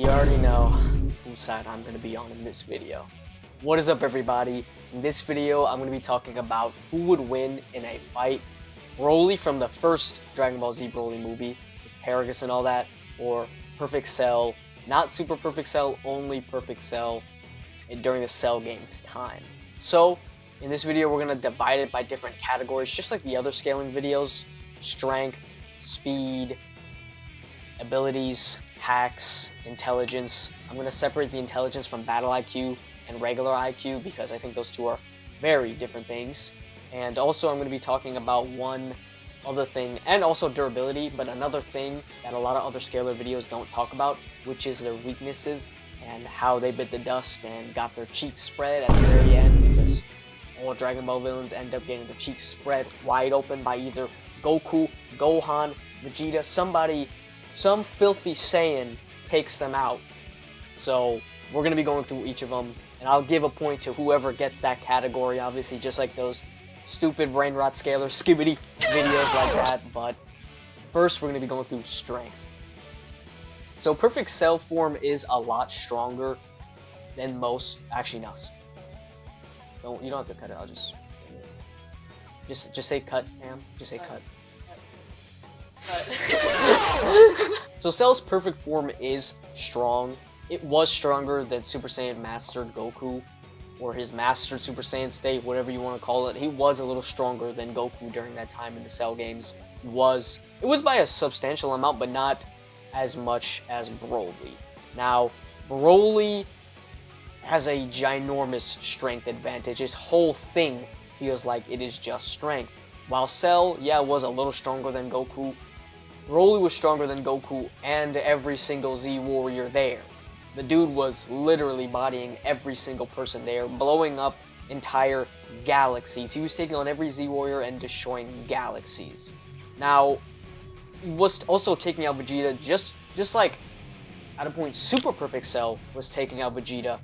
you already know whose side I'm going to be on in this video. What is up, everybody? In this video, I'm going to be talking about who would win in a fight. BROLY from the first Dragon Ball Z BROLY movie, with Paragus and all that, or Perfect Cell, not Super Perfect Cell, only Perfect Cell during the Cell game's time. So, in this video, we're going to divide it by different categories, just like the other scaling videos: strength, speed, abilities, hacks, intelligence. I'm going to separate the intelligence from battle IQ and regular IQ because I think those two are very different things. And also I'm going to be talking about one other thing, and also durability, but another thing that a lot of other scalar videos don't talk about, which is their weaknesses and how they bit the dust and got their cheeks spread at the very end, because all Dragon Ball villains end up getting their cheeks spread wide open by either Goku, Gohan, Vegeta, some filthy Saiyan takes them out. So we're going to be going through each of them, and I'll give a point to whoever gets that category, obviously, just like those stupid brain rot scalar skibbity videos like that. But first, we're going to be going through strength. So Perfect Cell form is a lot stronger than most. Actually, no. You don't have to cut it. I'll just say cut, Pam. Just say cut. So Cell's perfect form is strong. It was stronger than Super Saiyan Mastered Goku, or his Mastered Super Saiyan state, whatever you want to call it. He was a little stronger than Goku during that time in the Cell games. It was by a substantial amount, but not as much as BROLY. Now, BROLY has a ginormous strength advantage. His whole thing feels like it is just strength. While Cell, yeah, was a little stronger than Goku, BROLY was stronger than Goku and every single Z warrior there. The dude was literally bodying every single person there, blowing up entire galaxies. He was taking on every Z warrior and destroying galaxies. Now, he was also taking out Vegeta just like at a point Super Perfect Cell was taking out Vegeta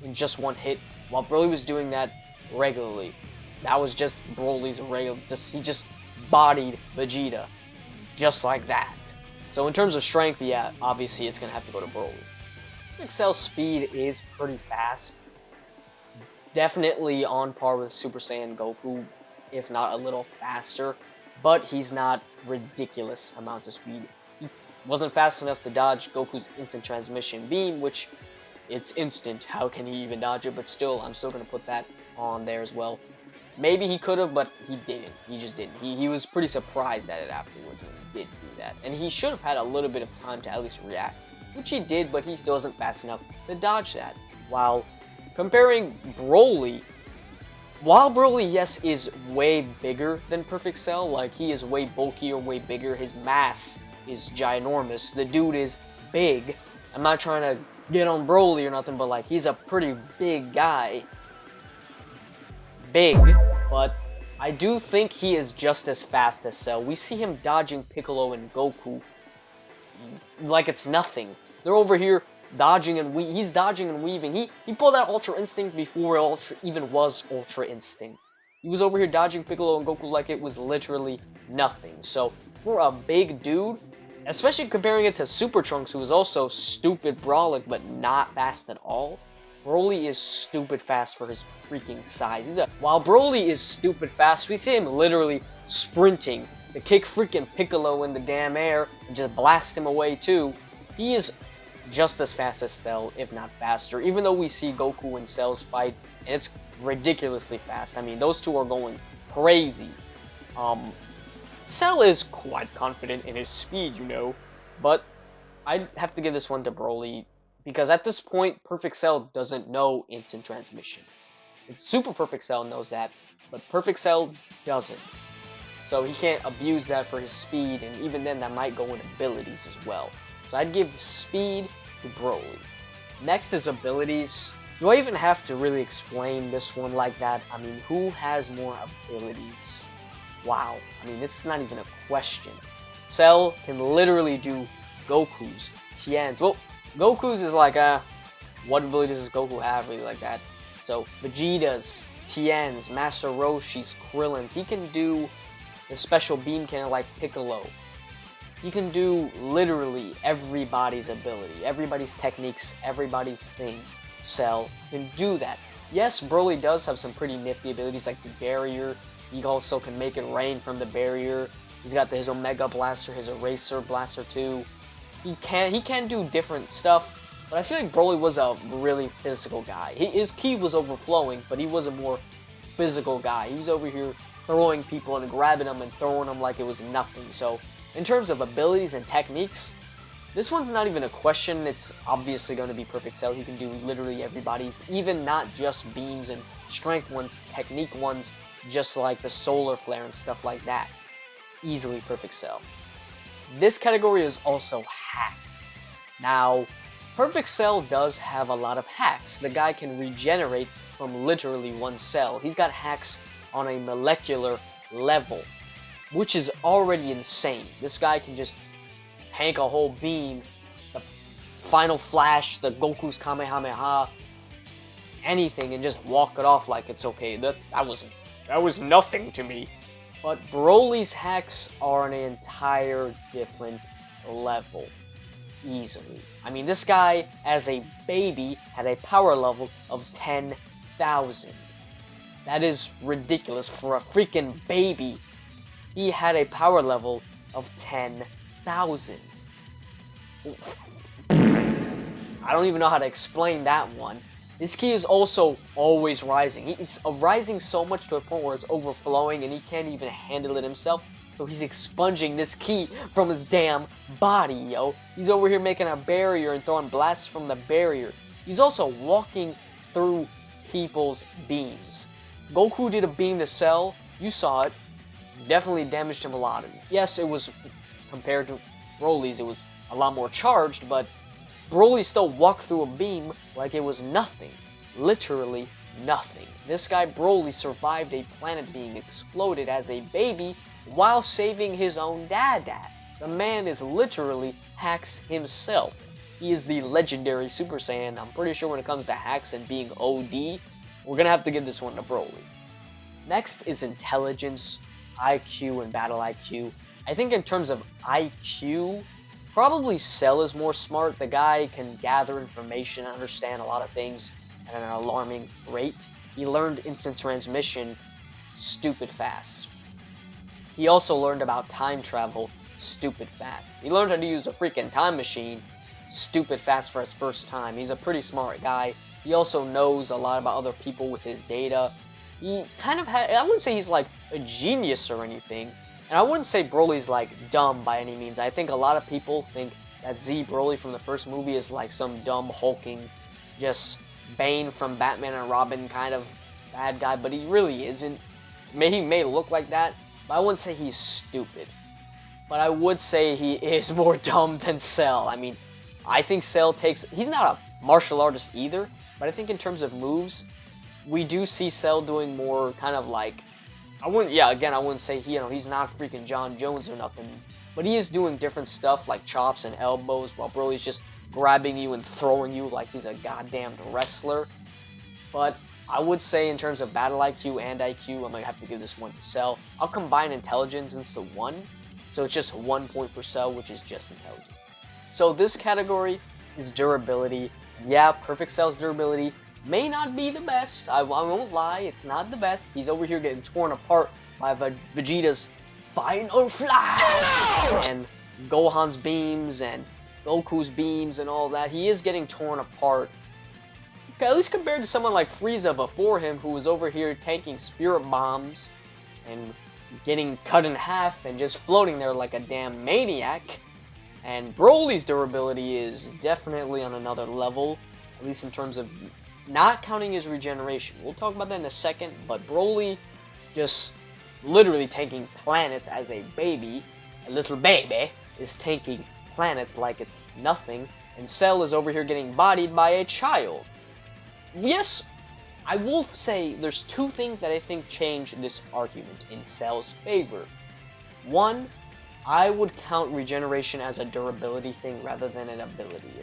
in just one hit, while BROLY was doing that regularly. That was just BROLY's regular, he just bodied Vegeta. Just like that. So in terms of strength, yeah, obviously it's going to have to go to BROLY. Perfect Cell's speed is pretty fast. Definitely on par with Super Saiyan Goku, if not a little faster. But he's not ridiculous amounts of speed. He wasn't fast enough to dodge Goku's instant transmission beam, which it's instant. How can he even dodge it? But still, I'm still going to put that on there as well. Maybe he could have, but he didn't. He just didn't. He was pretty surprised at it afterwards when he did do that. And he should have had a little bit of time to at least react, which he did, but he wasn't fast enough to dodge that. While comparing BROLY, while BROLY, yes, is way bigger than Perfect Cell, like he is way bulkier, way bigger, his mass is ginormous, the dude is big. I'm not trying to get on BROLY or nothing, but like he's a pretty big guy. Big, but I do think he is just as fast as Cell. We see him dodging Piccolo and Goku like it's nothing. They're over here dodging and he's dodging and weaving. He pulled out Ultra Instinct before Ultra even was Ultra Instinct. He was over here dodging Piccolo and Goku like it was literally nothing. So for a big dude, especially comparing it to Super Trunks, who is also stupid brawling but not fast at all, BROLY is stupid fast for his freaking size. While BROLY is stupid fast, we see him literally sprinting to kick freaking Piccolo in the damn air and just blast him away too. He is just as fast as Cell, if not faster, even though we see Goku and Cell's fight, and it's ridiculously fast. I mean, those two are going crazy. Cell is quite confident in his speed, you know, but I'd have to give this one to BROLY, because at this point, Perfect Cell doesn't know instant transmission. Super Perfect Cell knows that, but Perfect Cell doesn't. So he can't abuse that for his speed, and even then that might go in abilities as well. So I'd give speed to BROLY. Next is abilities. Do I even have to really explain this one like that? I mean, who has more abilities? Wow. I mean, this is not even a question. Cell can literally do Goku's, Tien's. Well, Goku's is like, what abilities does Goku have really like that? So, Vegeta's, Tien's, Master Roshi's, Krillin's. He can do the special beam cannon like Piccolo. He can do literally everybody's ability, everybody's techniques, everybody's thing. Cell can do that. Yes, Broly does have some pretty nifty abilities like the barrier. He also can make it rain from the barrier. He's got his Omega Blaster, his Eraser Blaster too. He can do different stuff, but I feel like Broly was a really physical guy. His ki was overflowing, but he was a more physical guy. He was over here throwing people and grabbing them and throwing them like it was nothing. So in terms of abilities and techniques, this one's not even a question. It's obviously going to be Perfect Cell. He can do literally everybody's, even not just beams and strength ones, technique ones, just like the Solar Flare and stuff like that. Easily Perfect Cell. This category is also hacks. Now, Perfect Cell does have a lot of hacks. The guy can regenerate from literally one cell. He's got hacks on a molecular level, which is already insane. This guy can just hank a whole beam, the Final Flash, the Goku's Kamehameha, anything, and just walk it off like it's okay. That was nothing to me. But Broly's hacks are an entire different level. Easily. I mean, this guy, as a baby, had a power level of 10,000. That is ridiculous for a freaking baby. He had a power level of 10,000. I don't even know how to explain that one. His ki is also always rising. It's rising so much to a point where it's overflowing and he can't even handle it himself. So he's expunging this ki from his damn body, yo. He's over here making a barrier and throwing blasts from the barrier. He's also walking through people's beams. Goku did a beam to Cell. You saw it. Definitely damaged him a lot. Yes, it was, compared to Broly's, it was a lot more charged, but Broly still walked through a beam like it was nothing. Literally nothing. This guy Broly survived a planet being exploded as a baby while saving his own dada. The man is literally hacks himself. He is the legendary Super Saiyan. I'm pretty sure when it comes to hacks and being OD, we're gonna have to give this one to Broly. Next is intelligence, IQ, and battle IQ. I think in terms of IQ, probably Cell is more smart. The guy can gather information and understand a lot of things at an alarming rate. He learned instant transmission stupid fast. He also learned about time travel stupid fast. He learned how to use a freaking time machine stupid fast for his first time. He's a pretty smart guy. He also knows a lot about other people with his data. He kind of had, I wouldn't say he's like a genius or anything. And I wouldn't say Broly's like dumb by any means. I think a lot of people think that Z Broly from the first movie is like some dumb hulking, just Bane from Batman and Robin kind of bad guy, but he really isn't. He may look like that, but I wouldn't say he's stupid. But I would say he is more dumb than Cell. I mean, I think Cell takes, he's not a martial artist either, but I think in terms of moves, we do see Cell doing more kind of like, I wouldn't say he's not freaking John Jones or nothing, but he is doing different stuff like chops and elbows while Broly's just grabbing you and throwing you like he's a goddamn wrestler. But I would say in terms of battle IQ and IQ, I'm gonna have to give this one to Cell. I'll combine intelligence into one, so it's just 1 point per Cell, which is just intelligence. So this category is durability. Yeah, Perfect Cell's durability may not be the best. I won't lie, it's not the best. He's over here getting torn apart by Vegeta's Final Flash and Gohan's beams and Goku's beams and all that. He is getting torn apart. Okay, at least compared to someone like Frieza before him, who was over here taking spirit bombs and getting cut in half and just floating there like a damn maniac. And Broly's durability is definitely on another level, at least in terms of not counting his regeneration. We'll talk about that in a second, but Broly just literally tanking planets as a baby. A little baby is tanking planets like it's nothing, and Cell is over here getting bodied by a child. Yes, I will say there's two things that I think change this argument in Cell's favor. One, I would count regeneration as a durability thing rather than an ability.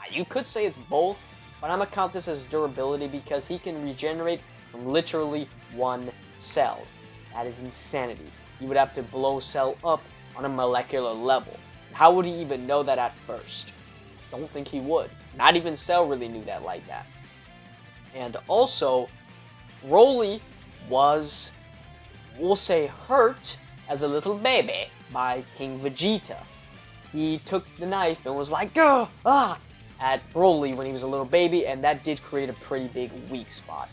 You could say it's both, but I'm gonna count this as durability because he can regenerate from literally one cell. That is insanity. You would have to blow Cell up on a molecular level. How would he even know that at first? Don't think he would. Not even Cell really knew that like that. And also, Broly was, we'll say, hurt as a little baby by King Vegeta. He took the knife and was like, at Broly when he was a little baby, and that did create a pretty big weak spot.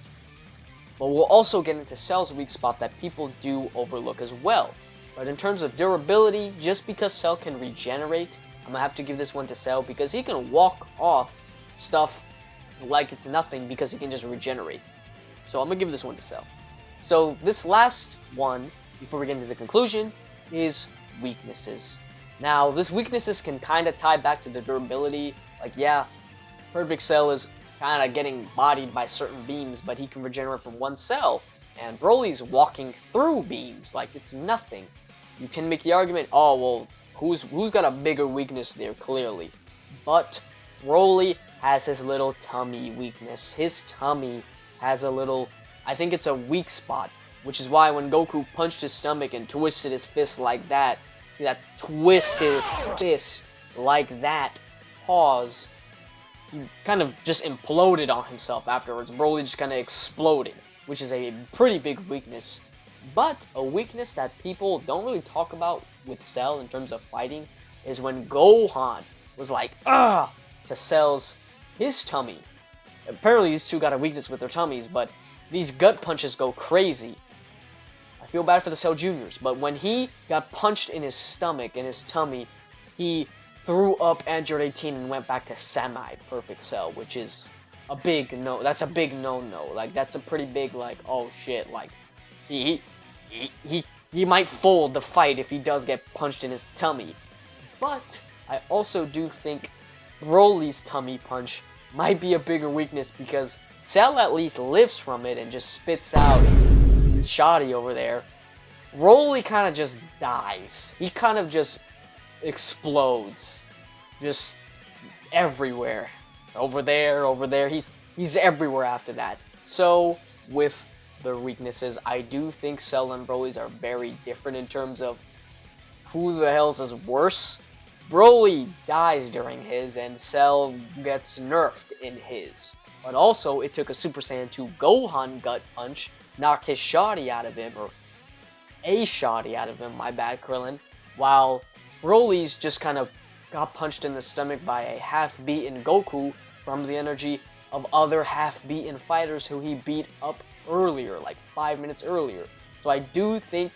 But we'll also get into Cell's weak spot that people do overlook as well. But in terms of durability, just because Cell can regenerate, I'm gonna have to give this one to Cell because he can walk off stuff like it's nothing because he can just regenerate. So I'm gonna give this one to Cell. So this last one, before we get into the conclusion, is weaknesses. Now, this weaknesses can kind of tie back to the durability. Like, yeah, Perfect Cell is kind of getting bodied by certain beams, but he can regenerate from one cell. And Broly's walking through beams like it's nothing. You can make the argument, oh, well, who's got a bigger weakness there, clearly. But Broly has his little tummy weakness. His tummy has a little, I think it's a weak spot, which is why when Goku punched his stomach and twisted his fist like that, twisted his fist like that, pause, he kind of just imploded on himself afterwards. Broly just kind of exploded, which is a pretty big weakness. But a weakness that people don't really talk about with Cell in terms of fighting is when Gohan was like, to Cell's his tummy. Apparently these two got a weakness with their tummies, but these gut punches go crazy. I feel bad for the Cell Juniors, but when he got punched in his stomach, in his tummy, he threw up Android 18 and went back to semi-perfect Cell, which is a big no. That's a big no-no. Like, that's a pretty big, like, oh shit, like, he might fold the fight if he does get punched in his tummy. But I also do think Broly's tummy punch might be a bigger weakness because Cell at least lives from it and just spits out shoddy over there. Broly kind of just dies. He kind of just explodes. Just everywhere. Over there. He's everywhere after that. So, with their weaknesses, I do think Cell and Broly's are very different in terms of who the hell's is worse. Broly dies during his, and Cell gets nerfed in his. But also, it took a Super Saiyan 2 Gohan gut punch, knocked his shoddy out of him, or a shoddy out of him, my bad, Krillin, while Broly's just kind of got punched in the stomach by a half-beaten Goku from the energy of other half-beaten fighters who he beat up earlier, like 5 minutes earlier. So I do think,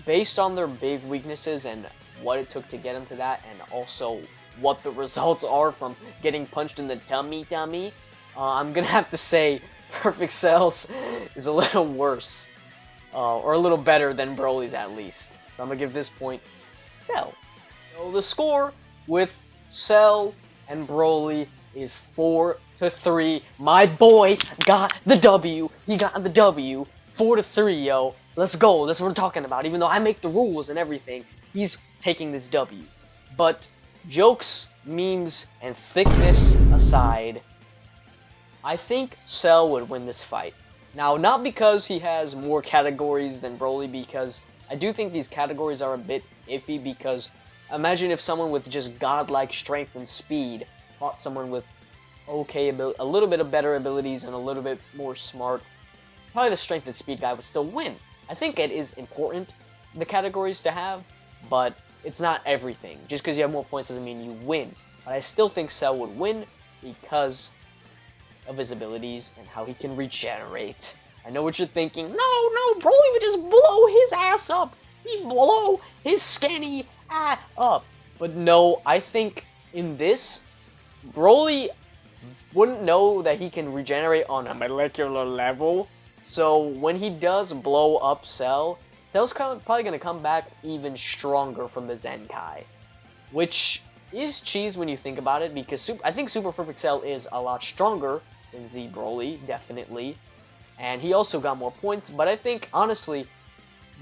based on their big weaknesses and what it took to get them to that, and also what the results are from getting punched in the tummy, I'm gonna have to say Perfect Cell's is a little worse, or a little better than Broly's at least. So I'm gonna give this point Cell. So the score with Cell and Broly is 4-3. My boy got the W. He got the W. 4-3, yo. Let's go. That's what we're talking about. Even though I make the rules and everything, he's taking this W. But jokes, memes, and thickness aside, I think Cell would win this fight. Now, not because he has more categories than Broly, because I do think these categories are a bit iffy, because imagine if someone with just godlike strength and speed fought someone with okay ability, a little bit of better abilities and a little bit more smart. Probably the strength and speed guy would still win. I think it is important, the categories to have, but it's not everything. Just because you have more points doesn't mean you win. But I still think Cell would win because of his abilities and how he can regenerate. I know what you're thinking. No, Broly would just blow his ass up. He'd blow his skinny ass up. But no, I think in this, Broly wouldn't know that he can regenerate on a molecular level. So when he does blow up Cell, Cell's probably going to come back even stronger from the Zenkai. Which is cheese when you think about it, because I think Super Perfect Cell is a lot stronger than Z Broly, definitely. And he also got more points, but I think, honestly,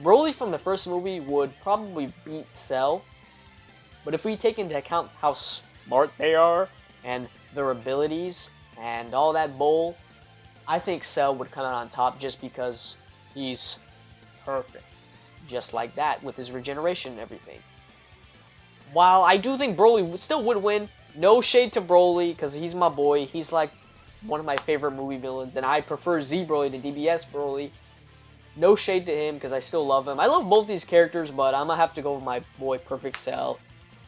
Broly from the first movie would probably beat Cell. But if we take into account how smart they are, and their abilities, and all that bull, I think Cell would come out on top just because he's perfect. Just like that, with his regeneration and everything. while I do think Broly still would win, no shade to Broly, because he's my boy. He's like one of my favorite movie villains, and I prefer Z Broly to DBS Broly. No shade to him, because I still love him. I love both these characters, but I'm going to have to go with my boy Perfect Cell.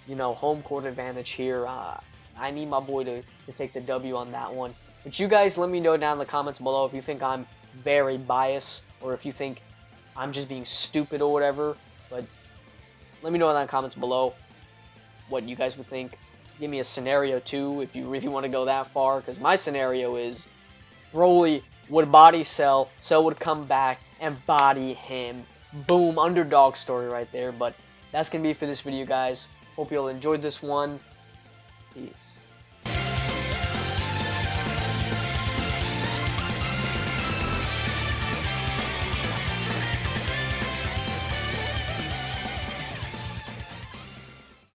You know, home court advantage here. I need my boy to take the W on that one. But you guys let me know down in the comments below if you think I'm very biased, or if you think I'm just being stupid or whatever. But let me know in the comments below what you guys would think. Give me a scenario too if you really want to go that far, because my scenario is Broly would body Cell, Cell would come back and body him. Boom, underdog story right there. But that's going to be it for this video, guys. Hope you all enjoyed this one. Peace.